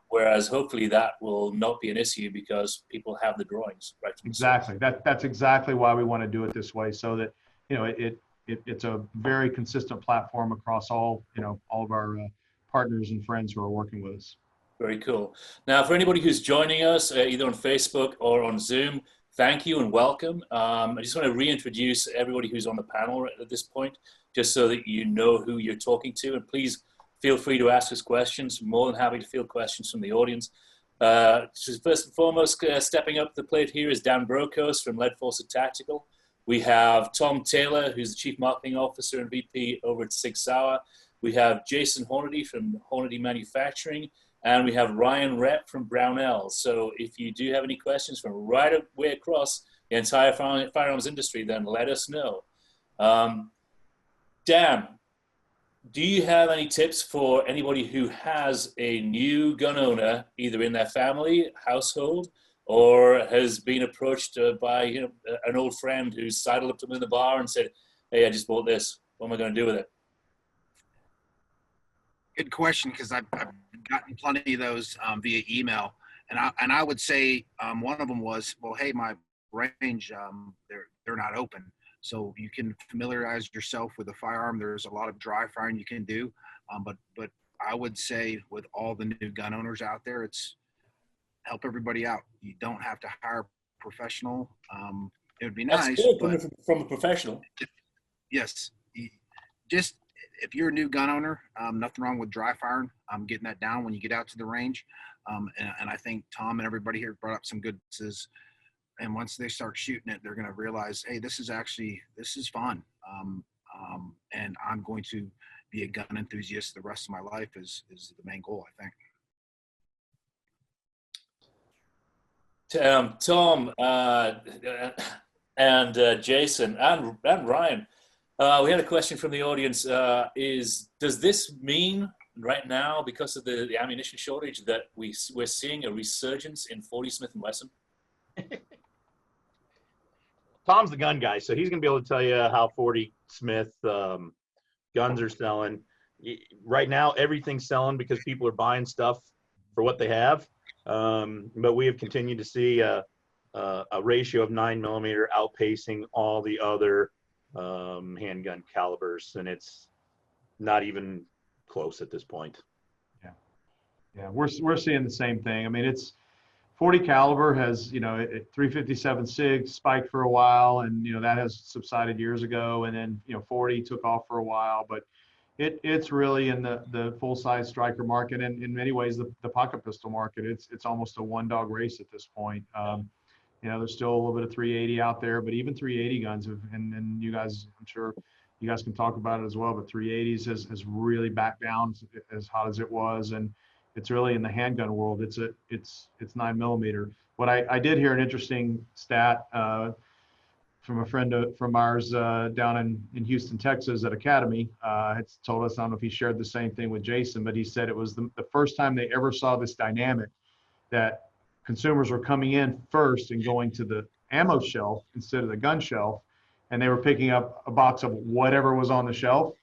Whereas hopefully that will not be an issue because people have the drawings right. Exactly. That's exactly why we want to do it this way, so that it's a very consistent platform across all of our partners and friends who are working with us. Very cool. Now, for anybody who's joining us either on Facebook or on Zoom, thank you and welcome. I just want to reintroduce everybody who's on the panel at this point, just so that you know who you're talking to. And please feel free to ask us questions. More than happy to field questions from the audience. First and foremost, stepping up the plate here is Dan Brokos from Lead Force Tactical. We have Tom Taylor, who's the Chief Marketing Officer and VP over at Sig Sauer. We have Jason Hornady from Hornady Manufacturing. And we have Ryan Rep from Brownell. So if you do have any questions from right way across the entire firearms industry, then let us know. Dan, do you have any tips for anybody who has a new gun owner, either in their family, household, or has been approached by an old friend who's sidled up to them in the bar and said, hey, I just bought this. What am I going to do with it? Good question, because I've gotten plenty of those via email, and I would say one of them was, well, hey, my range, they're not open, so you can familiarize yourself with the firearm. There's a lot of dry firing you can do, but I would say with all the new gun owners out there, it's help everybody out. You don't have to hire a professional. It would be nice. That's good from a professional. Yes, just. If you're a new gun owner, nothing wrong with dry firing. Getting that down when you get out to the range. And I think Tom and everybody here brought up some good pieces. And once they start shooting it, they're going to realize, hey, this is fun. And I'm going to be a gun enthusiast the rest of my life is the main goal, I think. Tom and Jason and Ryan, we had a question from the audience. Does this mean right now, because of the ammunition shortage, that we're seeing a resurgence in 40 Smith & Wesson? Tom's the gun guy, so he's going to be able to tell you how 40 Smith guns are selling. Right now, everything's selling because people are buying stuff for what they have. But we have continued to see a ratio of 9mm outpacing all the other handgun calibers, and it's not even close at this point. Yeah, we're seeing the same thing. I mean, it's 40 caliber has 357 SIG spiked for a while, and that has subsided years ago, and then 40 took off for a while, but it's really in the full size striker market, and in many ways the pocket pistol market. It's almost a one dog race at this point. There's still a little bit of 380 out there, but even 380 guns have, and you guys, I'm sure you guys can talk about it as well, but 380s has really backed down as hot as it was. And it's really in the handgun world. It's 9mm. What I did hear an interesting stat from a friend from ours down in Houston, Texas at Academy. It's told us, I don't know if he shared the same thing with Jason, but he said it was the first time they ever saw this dynamic, that consumers were coming in first and going to the ammo shelf instead of the gun shelf, and they were picking up a box of whatever was on the shelf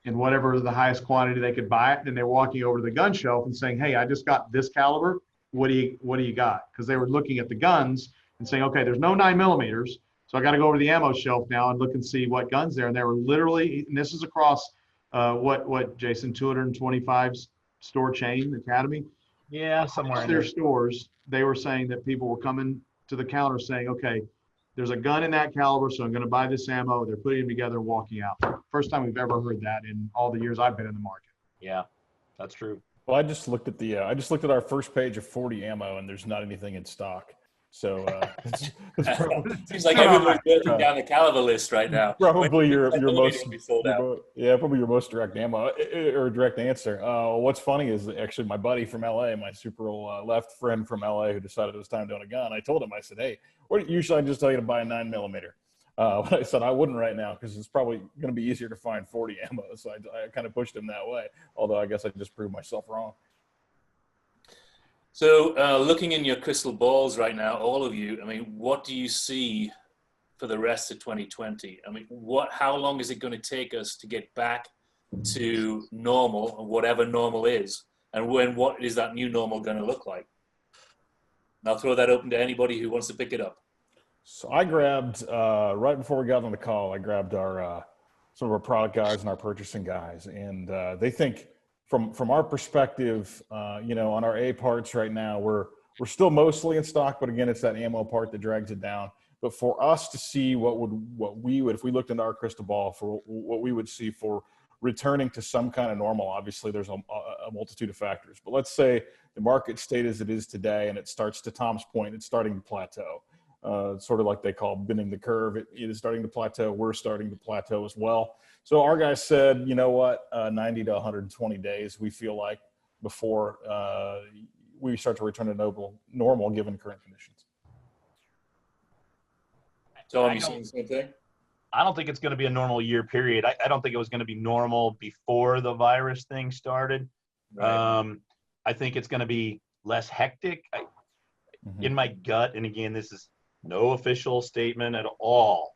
and whatever the highest quantity they could buy it. And they were walking over to the gun shelf and saying, hey, I just got this caliber. What do you got? Because they were looking at the guns and saying, okay, there's no 9mm, so I got to go over to the ammo shelf now and look and see what guns there. And they were literally, and this is across what Jason, 225 store chain, Academy. Yeah, somewhere in their there. stores, they were saying that people were coming to the counter saying, okay, there's a gun in that caliber, so I'm going to buy this ammo. They're putting them together and walking out. First time we've ever heard that in all the years I've been in the market. Yeah, that's true. Well, I just looked at our first page of 40 ammo, and there's not anything in stock. So it's probably, Seems like everybody's working down the caliber list right now. probably your most sold out. probably your most direct ammo or direct answer. What's funny is actually my buddy from LA, my super left friend from LA who decided it was time to own a gun. I told him, I said, hey, usually I just tell you to buy a 9mm. But I said I wouldn't right now because it's probably going to be easier to find 40 ammo. So I kind of pushed him that way. Although I guess I just proved myself wrong. So looking in your crystal balls right now, all of you, I mean, what do you see for the rest of 2020? I mean, how long is it going to take us to get back to normal, or whatever normal is? And what is that new normal going to look like? And I'll throw that open to anybody who wants to pick it up. So I grabbed, right before we got on the call, I grabbed our some of our product guys and our purchasing guys. And they think from our perspective, on our A parts right now, we're still mostly in stock, but again, it's that ammo part that drags it down. But for us to see what we would, if we looked into our crystal ball for what we would see for returning to some kind of normal, obviously there's a multitude of factors, but let's say the market stayed as it is today and it starts, to Tom's point, it's starting to plateau. Sort of like they call bending the curve. It is starting to plateau. We're starting to plateau as well. So our guys said, you know what, 90 to 120 days, we feel like, before we start to return to normal given current conditions. So have you seen the same thing? I don't think it's going to be a normal year period. I don't think it was going to be normal before the virus thing started. Right. I think it's going to be less hectic. In my gut, and again, this is no official statement at all,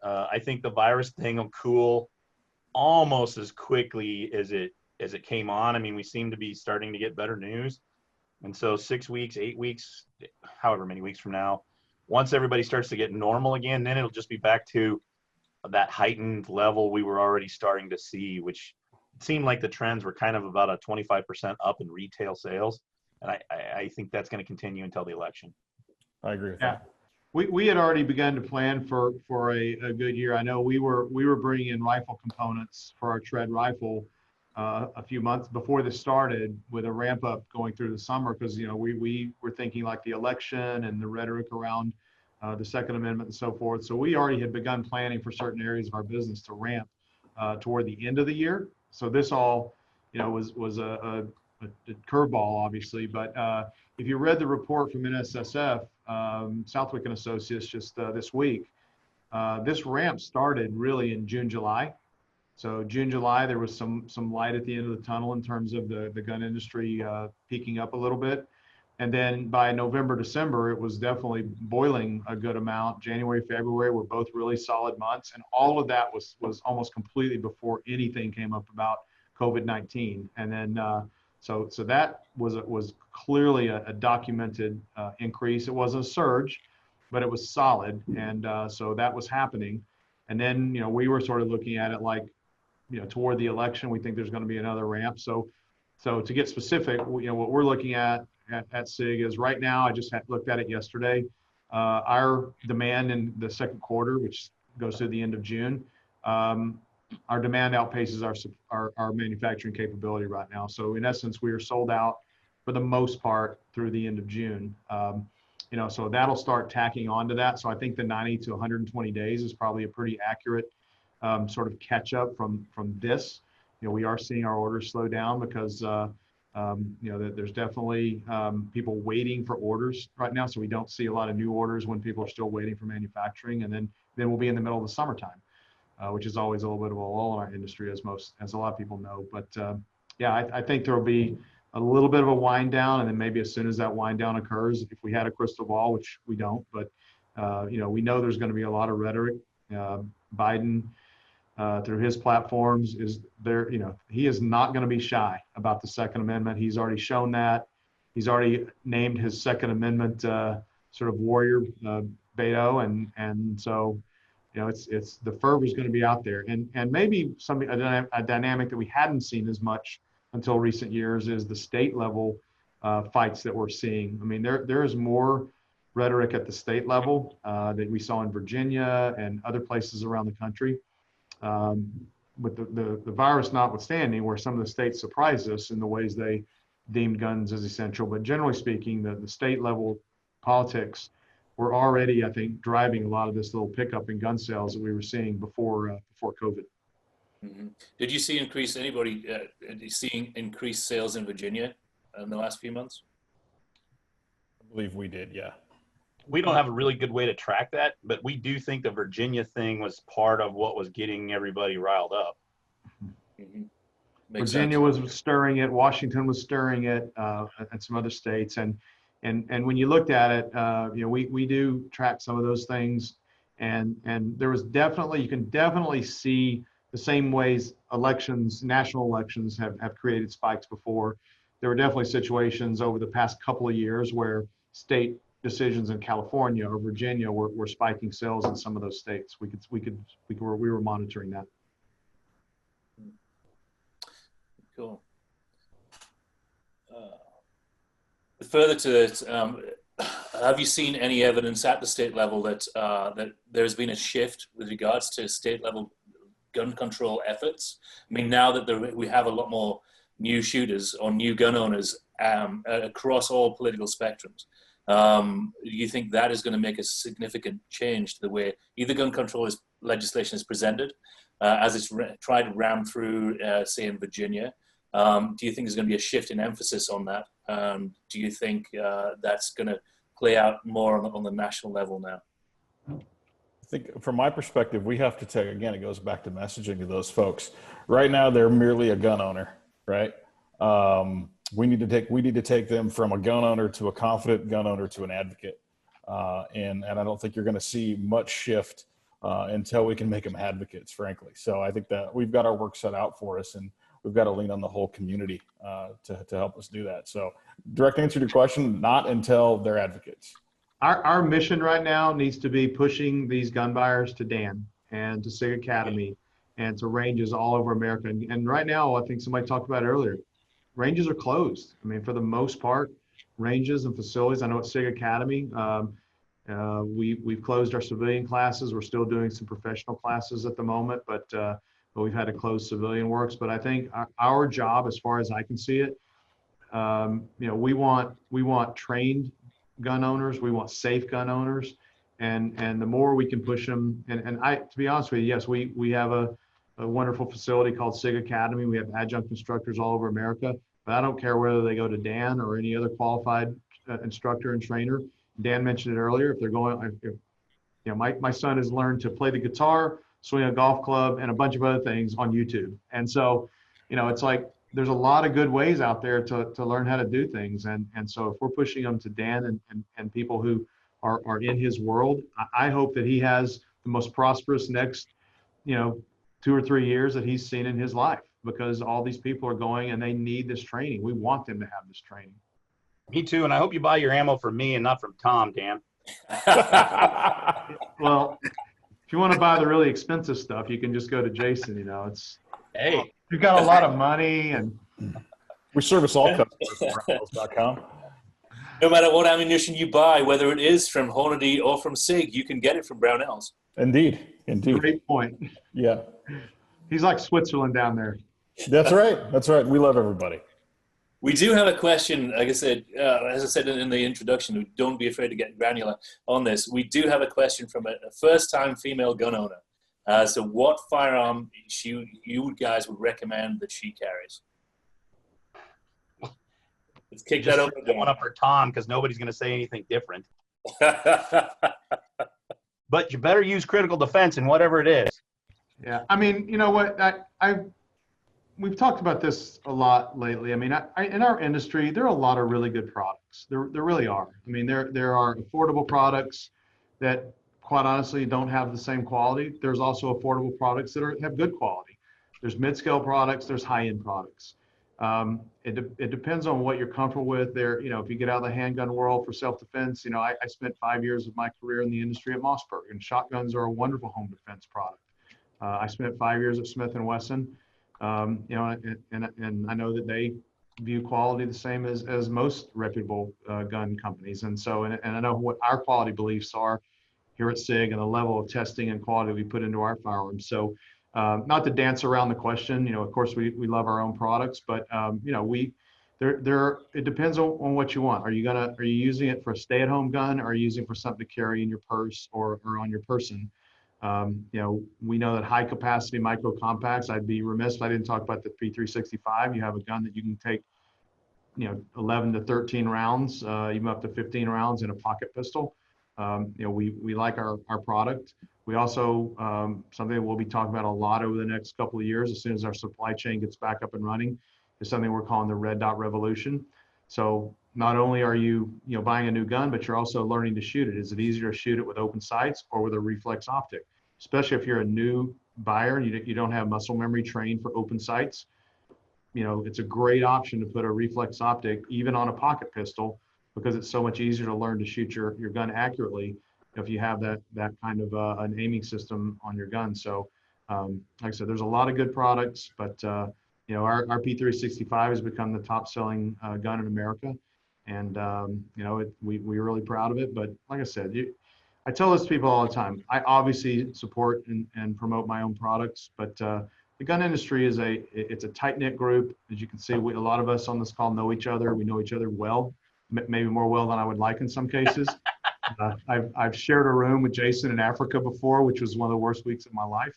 I think the virus thing will cool almost as quickly as it came on. I mean, we seem to be starting to get better news. And so 6 weeks, 8 weeks, however many weeks from now, once everybody starts to get normal again, then it'll just be back to that heightened level we were already starting to see, which it seemed like the trends were kind of about a 25% up in retail sales. And I think that's going to continue until the election. I agree with that. We had already begun to plan for a good year. I know we were bringing in rifle components for our tread rifle a few months before this started, with a ramp up going through the summer, because we were thinking like the election and the rhetoric around the Second Amendment and so forth. So we already had begun planning for certain areas of our business to ramp toward the end of the year. So this all was a curveball, obviously, but if you read the report from NSSF, Southwick and Associates, just this week, this ramp started really in June, July. So June, July, there was some light at the end of the tunnel in terms of the gun industry peaking up a little bit. And then by November, December, it was definitely boiling a good amount. January, February were both really solid months. And all of that was almost completely before anything came up about COVID-19. And then so that was clearly a documented increase. It wasn't a surge, but it was solid. And so that was happening. And then, we were sort of looking at it like, toward the election, we think there's going to be another ramp. So to get specific, what we're looking at SIG is right now, I just looked at it yesterday, our demand in the second quarter, which goes through the end of June, our demand outpaces our manufacturing capability right now. So in essence, we are sold out for the most part through the end of June. So that'll start tacking onto that. So I think the 90 to 120 days is probably a pretty accurate sort of catch up from this. We are seeing our orders slow down because there's definitely people waiting for orders right now. So we don't see a lot of new orders when people are still waiting for manufacturing, and then we'll be in the middle of the summertime. Which is always a little bit of a lull in our industry, as a lot of people know. But I think there will be a little bit of a wind down, and then maybe as soon as that wind down occurs, if we had a crystal ball, which we don't, but we know there's going to be a lot of rhetoric. Biden, through his platforms, is there. He is not going to be shy about the Second Amendment. He's already shown that. He's already named his Second Amendment sort of warrior, Beto, and so. It's the fervor is going to be out there, and maybe a dynamic that we hadn't seen as much until recent years is the state level fights that we're seeing. I mean, there is more rhetoric at the state level that we saw in Virginia and other places around the country. With the virus notwithstanding, where some of the states surprised us in the ways they deemed guns as essential, but generally speaking, the state level politics were already, I think, driving a lot of this little pickup in gun sales that we were seeing before COVID. Mm-hmm. Did you see seeing increased sales in Virginia in the last few months? I believe we did, yeah. We don't have a really good way to track that, but we do think the Virginia thing was part of what was getting everybody riled up. Mm-hmm. Virginia was stirring it, Washington was stirring it, and some other states. And when you looked at it, we do track some of those things, and there was definitely, you can definitely see the same ways national elections have created spikes before. There were definitely situations over the past couple of years where state decisions in California or Virginia were spiking sales in some of those states. We were monitoring that. Cool. Further to it, have you seen any evidence at the state level that that there's been a shift with regards to state level gun control efforts? I mean, now that we have a lot more new shooters or new gun owners across all political spectrums, do you think that is going to make a significant change to the way either gun control legislation is presented, as it's tried to ram through, say, in Virginia? Do you think there's going to be a shift in emphasis on that? Do you think that's going to play out more on the national level now? I think from my perspective, we have to take, again, it goes back to messaging to those folks. Right now, they're merely a gun owner, right? We need to take them from a gun owner to a confident gun owner to an advocate. And I don't think you're going to see much shift until we can make them advocates, frankly. So I think that we've got our work set out for us, and we've got to lean on the whole community to help us do that. So direct answer to your question, not until they're advocates. Our mission right now needs to be pushing these gun buyers to Dan and to SIG Academy and to ranges all over America. And right now, I think somebody talked about it earlier, ranges are closed. I mean, for the most part, ranges and facilities, I know at SIG Academy, we've closed our civilian classes. We're still doing some professional classes at the moment, but we've had to close civilian works. But I think our job, as far as I can see it, we want trained gun owners, we want safe gun owners, and the more we can push them. And to be honest with you, yes, we have a wonderful facility called SIG Academy. We have adjunct instructors all over America, but I don't care whether they go to Dan or any other qualified instructor and trainer. Dan mentioned it earlier. If they're going, my son has learned to play the guitar, swing a golf club, and a bunch of other things on YouTube. And so, it's like there's a lot of good ways out there to learn how to do things. And so if we're pushing them to Dan and people who are in his world, I hope that he has the most prosperous next, 2 or 3 years that he's seen in his life, because all these people are going and they need this training. We want them to have this training. Me too. And I hope you buy your ammo from me and not from Tom, Dan. Well, if you want to buy the really expensive stuff, you can just go to Jason. Hey, you've got a lot of money, and we service all customers from RECOIL.com. No matter what ammunition you buy, whether it is from Hornady or from SIG, you can get it from Brownells. Indeed. Great point. Yeah. He's like Switzerland down there. That's right. We love everybody. We do have a question, like I said, as I said in the introduction, don't be afraid to get granular on this. We do have a question from a first-time female gun owner. So what firearm you guys would recommend that she carries? Let's kick that over. One up for Tom, because nobody's going to say anything different. But you better use critical defense in whatever it is. Yeah, I mean, you know what? We've talked about this a lot lately. I mean, in our industry, there are a lot of really good products. There really are. I mean, there are affordable products that, quite honestly, don't have the same quality. There's also affordable products that have good quality. There's mid-scale products. There's high-end products. It depends on what you're comfortable with. If you get out of the handgun world for self-defense, I spent 5 years of my career in the industry at Mossberg, and shotguns are a wonderful home defense product. I spent 5 years at Smith & Wesson, and I know that they view quality the same as most reputable gun companies. And so, and I know what our quality beliefs are here at SIG and the level of testing and quality we put into our firearms. So, not to dance around the question, of course we love our own products, but It depends on what you want. Are you using it for a stay-at-home gun? Or are you using it for something to carry in your purse or on your person? We know that high capacity micro compacts, I'd be remiss if I didn't talk about the P365. You have a gun that you can take, 11 to 13 rounds, even up to 15 rounds in a pocket pistol. We like our product. We also, something that we'll be talking about a lot over the next couple of years, as soon as our supply chain gets back up and running, is something we're calling the red dot revolution. So not only are you, buying a new gun, but you're also learning to shoot it. Is it easier to shoot it with open sights or with a reflex optic? Especially if you're a new buyer, you don't have muscle memory trained for open sights. It's a great option to put a reflex optic even on a pocket pistol, because it's so much easier to learn to shoot your gun accurately if you have that kind of an aiming system on your gun. So like I said, there's a lot of good products, but our P365 has become the top selling gun in America. And we're really proud of it. But like I said, I tell this to people all the time. I obviously support and promote my own products, but the gun industry it's a tight-knit group. As you can see, a lot of us on this call know each other. We know each other well, maybe more well than I would like in some cases. I've shared a room with Jason in Africa before, which was one of the worst weeks of my life.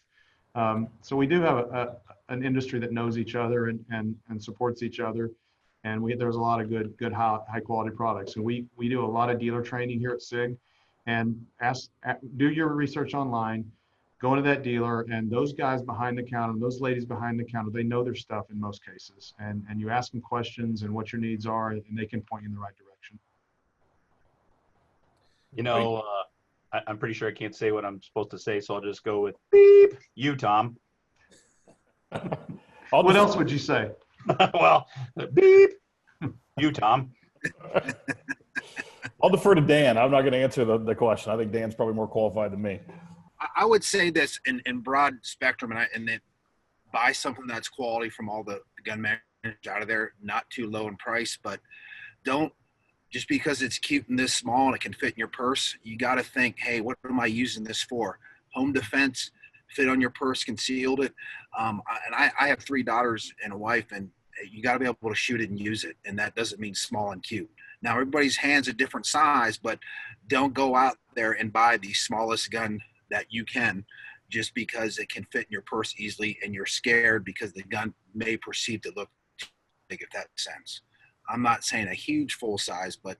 So we do have an industry that knows each other and supports each other. And there's a lot of good high quality products. And we do a lot of dealer training here at SIG. And do your research online, go into that dealer, and those guys behind the counter, those ladies behind the counter, they know their stuff in most cases. And you ask them questions and what your needs are, and they can point you in the right direction. I'm pretty sure I can't say what I'm supposed to say, so I'll just go with beep. You, Tom. What else would you say? Well, beep. You, Tom. I'll defer to Dan. I'm not going to answer the question. I think Dan's probably more qualified than me. I would say this in broad spectrum, and then buy something that's quality from all the gun manufacturers out of there, not too low in price, but don't, just because it's cute and this small and it can fit in your purse, you got to think, hey, what am I using this for? Home defense, fit on your purse, concealed it. And I have 3 daughters and a wife, and you got to be able to shoot it and use it. And that doesn't mean small and cute. Now, everybody's hand's a different size, but don't go out there and buy the smallest gun that you can just because it can fit in your purse easily and you're scared because the gun may perceive to look too big, if that makes sense. I'm not saying a huge full size, but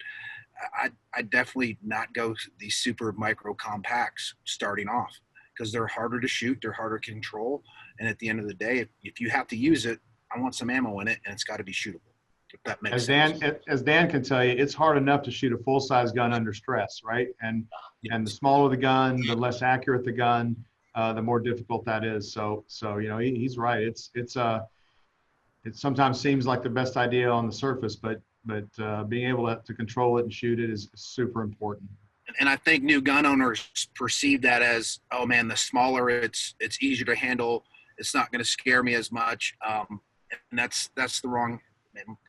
I definitely not go these super micro compacts starting off, because they're harder to shoot, they're harder to control. And at the end of the day, if you have to use it, I want some ammo in it, and it's got to be shootable. If that makes sense. As Dan can tell you, it's hard enough to shoot a full-size gun under stress, right? And the smaller the gun, the less accurate the gun, the more difficult that is. So he's right. It sometimes seems like the best idea on the surface, but being able to control it and shoot it is super important. And I think new gun owners perceive that as, oh man, the smaller it's easier to handle. It's not going to scare me as much. And that's the wrong.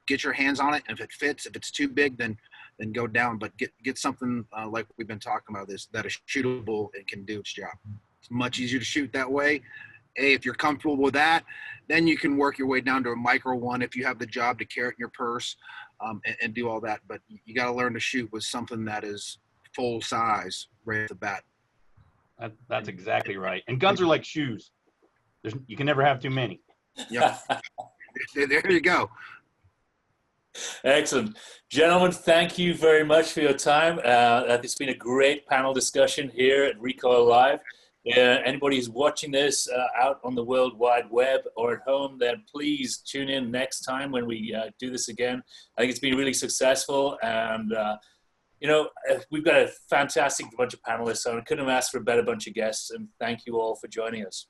Get your hands on it, and if it fits, if it's too big, then go down. But get something like we've been talking about, that is shootable and can do its job. It's much easier to shoot that way. If you're comfortable with that, then you can work your way down to a micro one if you have the job to carry it in your purse and do all that. But you got to learn to shoot with something that is full size right at the bat. That's exactly right. And guns are like shoes. You can never have too many. Yep. There you go. Excellent. Gentlemen, thank you very much for your time. It's been a great panel discussion here at RECOIL Live. Anybody who's watching this out on the World Wide Web or at home, then please tune in next time when we do this again. I think it's been really successful, and we've got a fantastic bunch of panelists, so I couldn't have asked for a better bunch of guests, and thank you all for joining us.